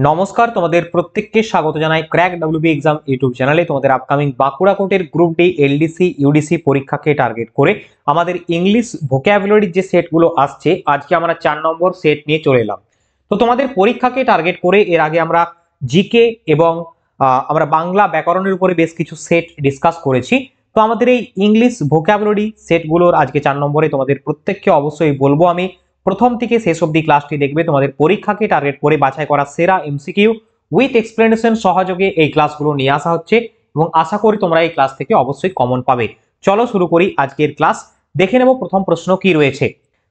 নমস্কার, তোমাদের প্রত্যেককে স্বাগত জানাই ক্র্যাক ডব্লিউবি এক্সাম ইউটিউব চ্যানেলে। তোমাদের আপকামিং বাঁকুড়া কোটের গ্রুপ ডি, এলডিসি, ইউডিসি পরীক্ষাকে টার্গেট করে আমাদের ইংলিশ ভোকাবুলারির যে সেটগুলো আসছে, আজকে আমরা 4 নম্বর সেট নিয়ে চলে এলাম। তো তোমাদের পরীক্ষাকে টার্গেট করে এর আগে আমরা জিকে এবং আমরা বাংলা ব্যাকরণের উপরে বেশ কিছু সেট ডিসকাস করেছি। তো আমাদের এই ইংলিশ ভোকাবুলারি সেটগুলোর আজকে 4 নম্বরে তোমাদের প্রত্যেককে অবশ্যই বলবো আমি প্রথম থেকে শেষ অবধি ক্লাসটি দেখবে। তোমাদের পরীক্ষাকে টার্গেট করে বাছাই করা সেরা এমসিকিউ উইথ এক্সপ্লেনেশন সহযোগে এই ক্লাসগুলো নিয়ে আসা হচ্ছে এবং আশা করি তোমরা এই ক্লাস থেকে অবশ্যই কমন পাবে। চলো শুরু করি আজকের ক্লাস। দেখে নেব প্রথম প্রশ্ন কি রয়েছে।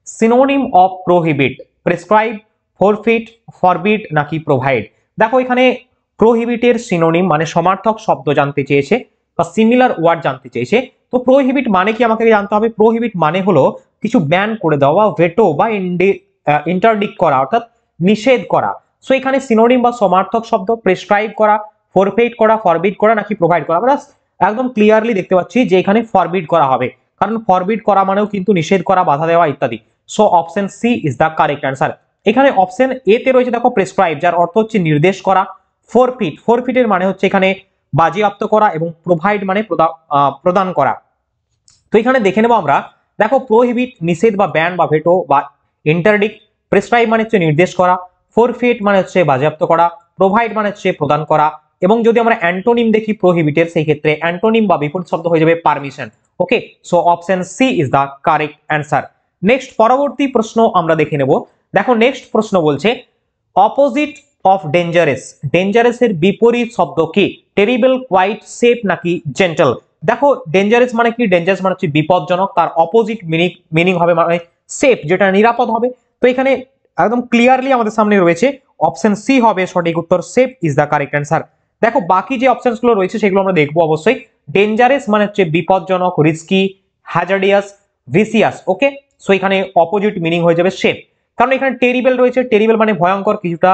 Synonym of প্রোহিবিট, prescribe, four feet, forbid নাকি প্রোভাইড। দেখো এখানে প্রোহিবিটের সিনোনিম মানে সমার্থক শব্দ জানতে চেয়েছে বা সিমিলার ওয়ার্ড জানতে চেয়েছে। তো প্রোহিবিট মানে কি আমাকে জানতে হবে। প্রোহিবিট মানে হলো কিছু ব্যান করে দেওয়া, ভেটো বা ইন্টারডিক্ট করা, অর্থাৎ নিষেধ করা। সো এখানে সিনোনিম বা সমার্থক শব্দ প্রেসক্রাইব করা, ফরফেট করা, ফরবিড করা নাকি প্রোভাইড করা। আমরা একদম ক্লিয়ারলি দেখতে পাচ্ছি যে এখানে ফরবিড করা হবে, কারণ ফরবিড করা মানেও কিন্তু নিষেধ করা, বাধা দেওয়া ইত্যাদি। So option C is the correct answer. এখানে অপশন এ তে রয়েছে দেখো প্রেসক্রাইব, যার অর্থ হচ্ছে নির্দেশ করা। ফরফিট, ফরফিটের মানে হচ্ছে এখানে বাজেয়াপ্ত করা এবং প্রোভাইড মানে প্রদান করা। তো এখানে দেখে নেবো আমরা, দেখো প্রোহিবিট নিষেধ বা ব্যান বা ভেটো বা ইন্টারডিক্ট, প্রেসক্রাইব মানে হচ্ছে নির্দেশ করা, ফরফিট মানে হচ্ছে বাজেয়াপ্ত করা, প্রোভাইড মানে হচ্ছে প্রদান করা। এবং যদি আমরা অ্যান্টোনিম দেখি প্রোহিবিটের, সেই ক্ষেত্রে অ্যান্টোনিম বা বিপরীত শব্দ হয়ে যাবে permission. Okay, so option C is the correct answer. Next পরবর্তী প্রশ্ন আমরা দেখে নেব। দেখো নেক্সট প্রশ্ন বলছে অপোজিট অফ ডেঞ্জারাস, ডেঞ্জারাসের বিপরীত শব্দ কি। টেরিবল, কোয়াইট, সেফ নাকি জেন্টল। দেখো ডেঞ্জারাস মানে কি, ডেঞ্জারাস মানে হচ্ছে বিপজ্জনক, তার অপোজিট মিনিং হবে মানে সেফ, যেটা নিরাপদ হবে। তো এখানে একদম ক্লিয়ারলি আমাদের সামনে রয়েছে অপশন সি হবে সঠিক উত্তর, safe is the correct answer. দেখো বাকি যে অপশনস গুলো রয়েছে সেগুলো আমরা দেখবো অবশ্যই। ডেঞ্জারাস মানে হচ্ছে বিপজ্জনক, রিস্কি, হ্যাজার্ডিয়াস, ভিসিয়াস। ওকে, সো এখানে অপোজিট মিনিং হয়ে যাবে সেফ। কারণ এখানে টেরিবল রয়েছে, টেরিবল মানে ভয়ঙ্কর, কিছুটা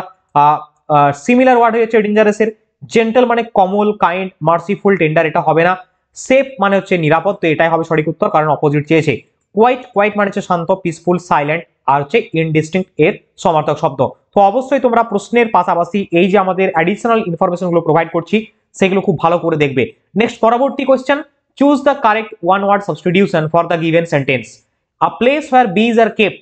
সিমিলার ওয়ার্ড হয়েছে ডেঞ্জারাসের। জেন্টল মানে কমল, কাইন্ড, মার্সিফুল, টেন্ডার, এটা হবে না। সেফ মানে হচ্ছে নিরাপদ, তো এটাই হবে সঠিক উত্তর, কারণ অপোজিট চেয়েছে। কোয়াইট, কোয়াইট মানে হচ্ছে শান্ত, পিসফুল, সাইলেন্ট, আর হচ্ছে ইনডিস্টিংক্ট এর সমার্থক শব্দ। তো অবশ্যই তোমরা প্রশ্নের পাশাপাশি এই যে আমাদের অ্যাডিশনাল ইনফরমেশন গুলো প্রোভাইড করছি সেগুলো খুব ভালো করে দেখবে। নেক্সট পরবর্তী question, choose the correct one word substitution for the given sentence. A place where bees are kept,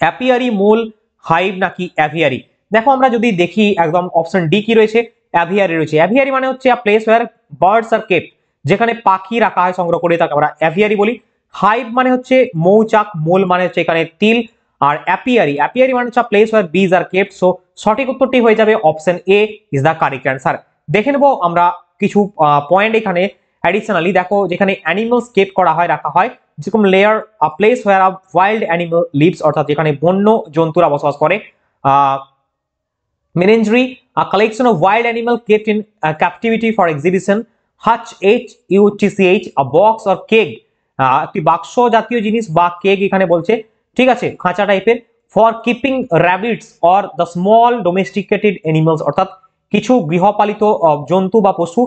apiary, mole, hive নাকি অ্যাভিয়ারি। দেখো আমরা যদি দেখি একদম অপশন ডি কি রয়েছে, অ্যাভিয়ারি রয়েছে। অ্যাভিয়ারি মানে হচ্ছে আ place where birds are kept, যেখানে পাখি রাখা হয়, সংগ্রহ করে, তাকে আমরা অ্যাভিয়ারি বলি। হাইভ মানে হচ্ছে মৌচাক, মোল মানে হচ্ছে এখানে তিল, আর অ্যাপিয়ারি, অ্যাপিয়ারি মানে হচ্ছে place where bees are kept. So সঠিক উত্তরটি হয়ে যাবে option A is the correct answer. দেখে নেবো আমরা কিছু পয়েন্ট এখানে অ্যাডিশনালি। দেখো যেখানে অ্যানিমালস কেপ করা হয়, রাখা হয়, যেরকম lair, a place where a wild animal lives, অর্থাৎ যেখানে বন্য জন্তুরা বসবাস করে। Menagerie, a collection of wild animal kept in captivity for exhibition. Hutch, H U T C H, a box or cage, একটি বাক্স জাতীয় জিনিস বা কেগ এখানে বলছে, ঠিক আছে, খাঁচা টাইপের। For keeping rabbits or the small domesticated animals, অর্থাৎ কিছু গৃহপালিত জন্তু বা পশু,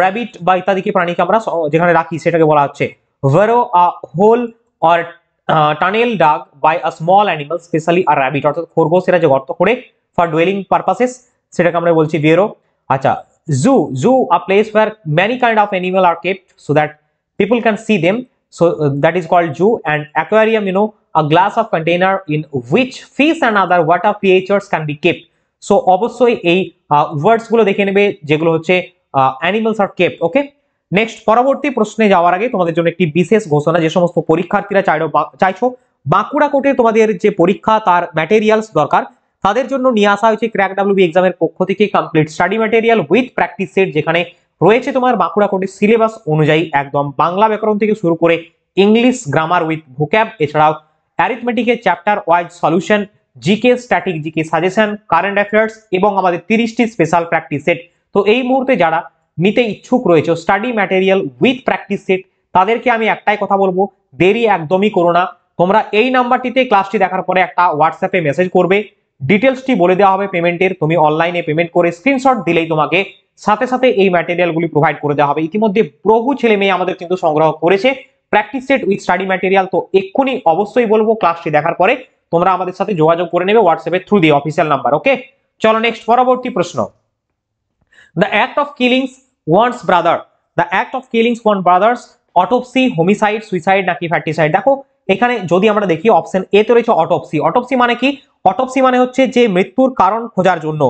র্যাবিট বা ইত্যাদিকে প্রাণীকে আমরা যেখানে রাখি সেটাকে বলা হচ্ছে। Burrow, a hole or tunnel dug by a small animal, specially আর র্যাবিট, অর্থাৎ খরগোশেরা যে গর্ত করে ফর ডুয়েলিং পারপাসেস সেটাকে আমরা বলছি ভেরো। আচ্ছা, zoo, zoo a place where many kind of animal are kept so that people can see them, so that is called zoo. And aquarium, you know, a glass of container in which fish and other water creatures can be kept. So অবশ্যই এই ওয়ার্ডস গুলো দেখে নেবে যেগুলো হচ্ছে animals are kept. Okay, next পরবর্তী প্রশ্নে যাওয়ার আগে তোমাদের জন্য একটি বিশেষ ঘোষণা। যে সমস্ত পরীক্ষার্থীরা চাইছো বাঁকুড়া কোর্টে তোমাদের যে পরীক্ষা তার ম্যাটেরিয়ালস দরকার, তাদের জন্য নিয়ে আসা হয়েছে ক্র্যাক ডাব্লিউবি এক্সামের পক্ষ থেকে complete study material with practice set, যেখানে রয়েছে তোমার বাঁকুড়া কোর্টের সিলেবাস অনুযায়ী একদম বাংলা ব্যাকরণ থেকে শুরু করে ইংলিশ গ্রামার উইথ ভোক্যাব, এছাড়াও অ্যারিথমেটিকের chapter wise solution, GK, static GK suggestion, current affairs এবং আমাদের 30টি স্পেশাল প্র্যাকটিস সেট। তো এই মুহূর্তে যারা নিতে ইচ্ছুক রয়েছে study material with practice set, তাদেরকে আমি একটাই কথা বলবো, দেরি একদমই করো না। তোমরা এই নাম্বারটিতে ক্লাসটি দেখার পরে একটা হোয়াটসঅ্যাপে মেসেজ করবে, ডিটেলসটি বলে দেওয়া হবে পেমেন্টের, তুমি অনলাইনে পেমেন্ট করে স্ক্রিনশট দিলেই তোমাকে সাথে সাথে এই ম্যাটেরিয়ালগুলি প্রোভাইড করে দেওয়া হবে। ইতিমধ্যে বহু ছেলে মেয়ে আমাদের কিন্তু সংগ্রহ করেছে practice set with study material. তো এক্ষুনি অবশ্যই বলবো ক্লাসটি দেখার পরে তোমরা আমাদের সাথে যোগাযোগ করে নেবে হোয়াটসঅ্যাপের থ্রু দিয়ে, অফিসিয়াল নাম্বার। ওকে, চলো নেক্সট পরবর্তী প্রশ্ন, the act of killings one's brother, the act of killings one brothers, autopsy, homicide, suicide নাকি ফ্যাটিসাইড। দেখো এখানে যদি আমরা দেখি অপশন এ তে রয়েছে অটোপসি। অটোপসি মানে কি? অটোপসি মানে হচ্ছে যে মৃত্যুর কারণ খোঁজার জন্য,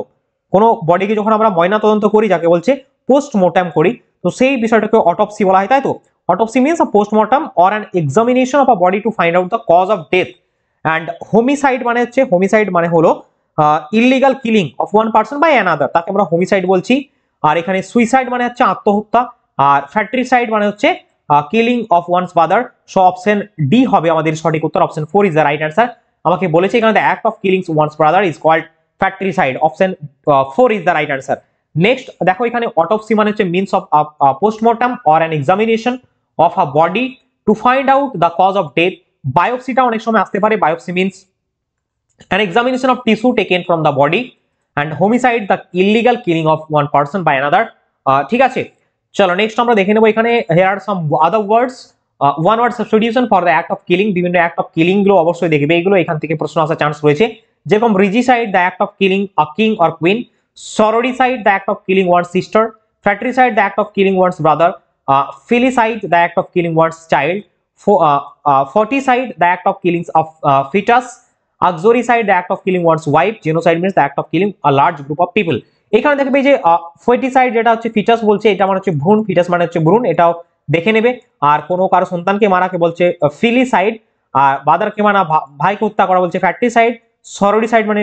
কোনো বডিকে যখন আমরা ময়না তদন্ত করি যাকে বলছে পোস্টমর্টম করি, তো সেই বিষয়টাকে অটোপসি বলা হয়, তাই তো। Autopsy means a postmortem or an examination of a body to find out the cause of death. And homicide মানে হচ্ছে, হোমিসাইড মানে হলো illegal killing of one person by another, তাকে আমরা হোমিসাইড বলছি। আর এখানে সুইসাইড মানে হচ্ছে আত্মহত্যা, আর ফ্যাট্রিসাইড মানে হচ্ছে killing of one's brother. So option D হবে আমাদের সঠিক উত্তর, option 4 is the right answer. আমাকে বলেছে এখানে the act of killing one's brother is called fratricide, option 4 is the right answer. Next দেখো এখানে অটোপসি মানে হচ্ছে means of postmortem or an examination of a body to find out the cause of death. বায়োপসিটা অনেক সময় আসতে পারে, biopsy means an examination of tissue taken from the body, and homicide the illegal killing of one person by another। ঠিক আছে, চলো next আমরা দেখে নেব এখানে here are some other words, one word substitution for the act of killing। বিভিন্ন act of killing গুলো অবশ্যই দেখবে, এগুলো এখান থেকে প্রশ্ন আসার চান্স রয়েছে, যেরকম regicide the act of killing a king or queen, sororicide the act of killing one sister, fratricide the act of killing one's brother, filicide the act of killing one's child, foeticide the act of killing of foetus, auxoricide the act of killing one's wife, genocide means the act of killing a large group of people। এখানে দেখবে যে ফেটিসাইড যেটা হচ্ছে foetus বলছে, এটা মানে হচ্ছে ভ্রূণ, ফিটাস মানে হচ্ছে ভ্রূণ, এটাও দেখে নেবে। আর কোনো কারো সন্তানকে মারাকে বলছে ফিলিসাইড, আর বাদারকে মারা ভাইকে হত্যা করা বলছে ফ্যাট্রিসাইড, সরোরিসাইড মানে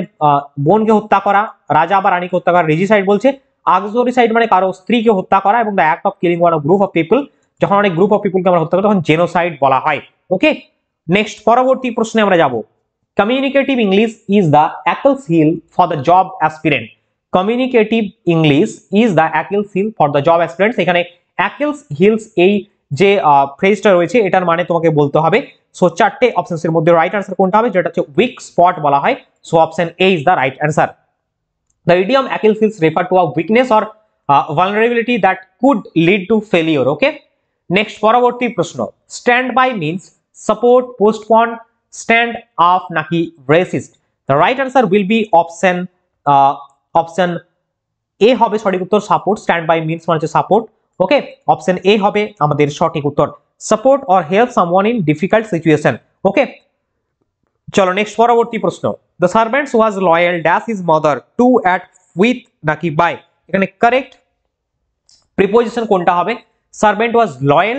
বোনকে হত্যা করা, রাজা বা রানীকে হত্যা করা রেজিসাইড বলছে, auxoricide মানে কারো স্ত্রীকে হত্যা করা, এবং the act of killing one group of people, যখন অনেক গ্রুপ অফ পিপলকে আমরা হত্যা করি তখন জেনোসাইড বলা হয়। ওকে, নেক্সট পরবর্তী প্রশ্নে আমরা যাব। Communicative English is the Achilles heel for the job aspirant। Communicative English is the Achilles heel for the job aspirants। এখানে Achilles heels এই যে ফ্রেজটা রয়েছে এটার মানে তোমাকে বলতে হবে। সো চারটে অপশনস এর মধ্যে রাইট আনসার কোনটা হবে, যেটা হচ্ছে উইক স্পট বলা হয়। So option A is the right answer. The idiom Achilles heels refer to a weakness or vulnerability that could lead to failure। Okay, next পরবর্তী প্রশ্ন, stand by means support, postpone, stand off নাকি resist। The right answer will be option A হবে সঠিক উত্তর, support. Stand by means মানে হচ্ছে support. Okay, option A হবে আমাদের সঠিক উত্তর, support or help someone in difficult situation. Okay, চলো নেক্সট পরবর্তী প্রশ্ন, the servants was loyal dash his mother to at with নাকি বাই। এখানে কারেক্ট প্রিপোজিশন কোনটা হবে, servant was loyal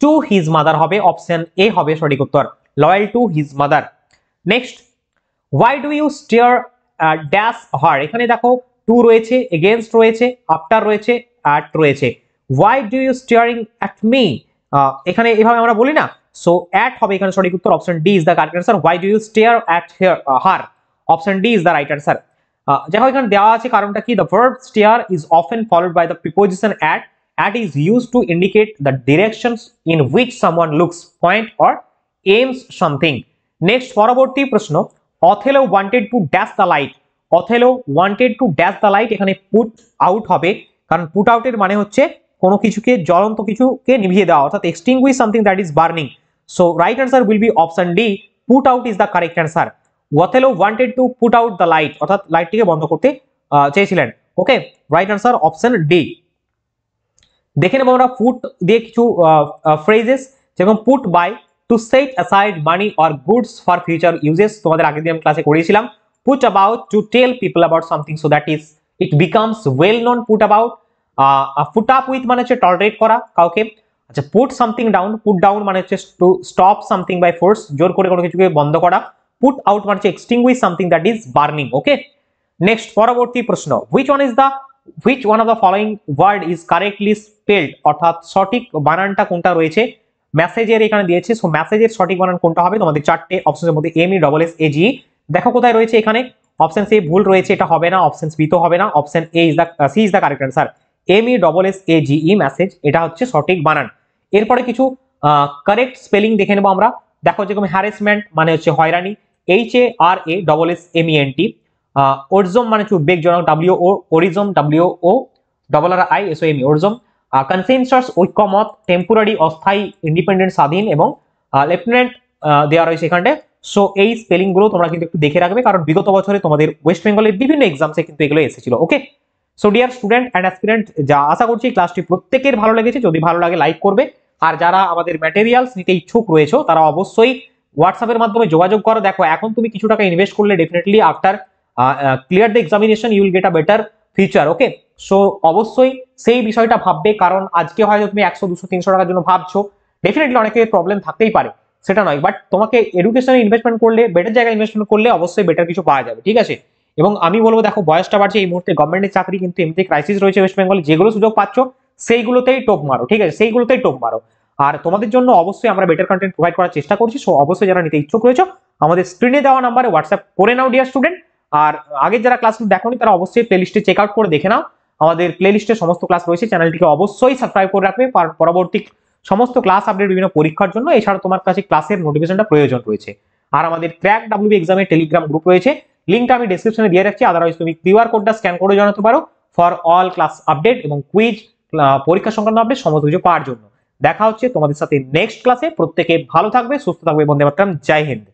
to his mother হবে, অপশন এ হবে সঠিক উত্তর, loyal to his mother. Next, why do you stare dash her. এখানে দেখো টু রয়েছে, এগেইনস্ট রয়েছে, আফটার রয়েছে, অ্যাট রয়েছে। Why do you staring at me, এখানে এভাবে আমরা বলি না, সো অ্যাট হবে এখানে সঠিক উত্তর, option D is the correct answer. Why do you stare at her, option D is the right answer. দেখো এখানে দেওয়া আছে কারণটা কি, the verb stare is often followed by the preposition at. At is used to indicate the directions in which someone looks, point or aims something। Next পরবর্তী প্রশ্ন, Othello wanted to dash the light। Othello wanted to dash the light, এখানে put out হবে, কারণ put out এর মানে হচ্ছে কোনো কিছুকে, জ্বলন্ত কিছুকে নিভিয়ে দেওয়া, অর্থাৎ extinguish something that is burning। So right answer will be option D, put out is the correct answer। Othello wanted to put out the light, অর্থাৎ লাইটটিকে বন্ধ করতে চেয়েছিলেন। Okay, right answer option D. দেখে নেব আমরা পুট দিয়ে কিছু phrases, যেরকম put by, to set aside money or goods for future uses, তোমাদের আগের দিন আমি ক্লাসে করিয়েছিলাম। Put about, to tell people about something so that is it becomes well known. Put about, put up with মানে হচ্ছে tolerate করা কাউকে। আচ্ছা, put something down, put down মানে হচ্ছে to stop something by force, জোর করে কোনো কিছুকে বন্ধ করা। পুট আউট মানে হচ্ছে extinguish something that is burning. Okay, next পরবর্তী প্রশ্ন, which one of the following word is correctly spelled, অর্থাৎ সঠিক বানানটা কোনটা রয়েছে মেসেজের এখানে দিয়েছে। সো মেসেজের সঠিক বানান কোনটা হবে, তোমাদের চারটে অপশনের মধ্যে MESSAGE, দেখো কোথায় রয়েছে, এখানে অপশন সি ভুল রয়েছে, এটা হবে না, অপশন বি তো হবে না, option A is the sea is the correct answer, MESSAGE message, এটা হচ্ছে সঠিক বানান। এরপরে কিছু কারেক্ট স্পেলিং দেখে নেবো আমরা। দেখো যেরকম হ্যারাসমেন্ট মানে হচ্ছে হয়রানি, HARASSMENT। ওরজম মানে হচ্ছে উদ্বেগজনক, WO ওরিজম, WORRISOM ওরজম। কনসেনসাস ঐক্যমত, টেম্পোরারি অস্থায়ী, ইন্ডিপেন্ডেন্ট স্বাধীন, এবং লেফটেন্যান্ট দেওয়া রয়েছে এখানে সো এই স্পেলিং গুলো তোমরা কিন্তু একটু দেখে রাখবে, কারণ বিগত বছরে তোমাদের ওয়েস্ট বেঙ্গলের বিভিন্ন এক্সামসে কিন্তু এগুলো এসেছিল। Okay, so dear student and aspirant, যা আশা করছি ক্লাসটি প্রত্যেকের ভালো লেগেছে। যদি ভালো লাগে লাইক করবে, আর যারা আমাদের ম্যাটেরিয়ালস নিতে ইচ্ছুক রয়েছে তারা অবশ্যই হোয়াটসঅ্যাপের মাধ্যমে যোগাযোগ করো। দেখো এখন তুমি কিছু টাকা ইনভেস্ট করলে definitely after clear the examination you will get a better future. Okay, so অবশ্যই সেই বিষয়টা ভাববে, কারণ আজকে হয়তো তুমি 100 200 300 টাকার জন্য ভাবছো, ডেফিনেটলি অনেকের প্রবলেম থাকতেই পারে, সেটা নয়, বাট তোমাকে এডুকেশনে ইনভেস্টমেন্ট করলে, বেটার জায়গায় ইনভেস্টমেন্ট করলে অবশ্যই বেটার কিছু পাওয়া যাবে। ঠিক আছে, এবং আমি বলবো দেখো বয়সটা বাড়ছে, এই মুহূর্তে গভর্নমেন্টের চাকরি কিন্তু এমনিতে ক্রাইসিস রয়েছে ওয়েস্ট বেঙ্গলে, যেগুলো সুযোগ পাচ্ছ সেইগুলোতেই টোপ মারো। ঠিক আছে, সেইগুলোতেই টোপ মারো। আর তোমাদের জন্য অবশ্যই আমরা বেটার কন্টেন্ট প্রোভাইড করার চেষ্টা করছি। সো অবশ্যই যারা নিতে ইচ্ছুক রয়েছে আমাদের স্ক্রিনে দেওয়া নাম্বারে হোয়াটসঅ্যাপ করে নাও ডিয়ার স্টুডেন্ট। আর আগের যারা ক্লাসগুলো দেখোনি তারা অবশ্যই প্লেলিস্টে চেক আউট করে দেখে নাও, আমাদের প্লেলিস্টে সমস্ত ক্লাস রয়েছে। চ্যানেলটিকে অবশ্যই সাবস্ক্রাইব করে রাখবে পরবর্তী সমস্ত ক্লাস আপডেট বিভিন্ন পরীক্ষার জন্য। এছাড়া তোমার কাছে ক্লাসের নোটিফিকেশনটা প্রয়োজন রয়েছে। আর আমাদের ক্র্যাক ডাব্লিউবি এক্সামের টেলিগ্রাম গ্রুপ রয়েছে, লিঙ্কটা আমি ডেসক্রিপশনে দিয়ে রাখছি। আদারওয়াইজ তুমি কিউআর কোডটা স্ক্যান করে জানাতে পারো ফর অল ক্লাস আপডেট এবং কুইজ, পরীক্ষা সংক্রান্ত আপডেট সমস্ত কিছু পাওয়ার জন্য। দেখা হচ্ছে তোমাদের সাথে নেক্সট ক্লাসে। প্রত্যেকে ভালো থাকবে, সুস্থ থাকবে, বন্দে মাতরম, জয় হিন্দ।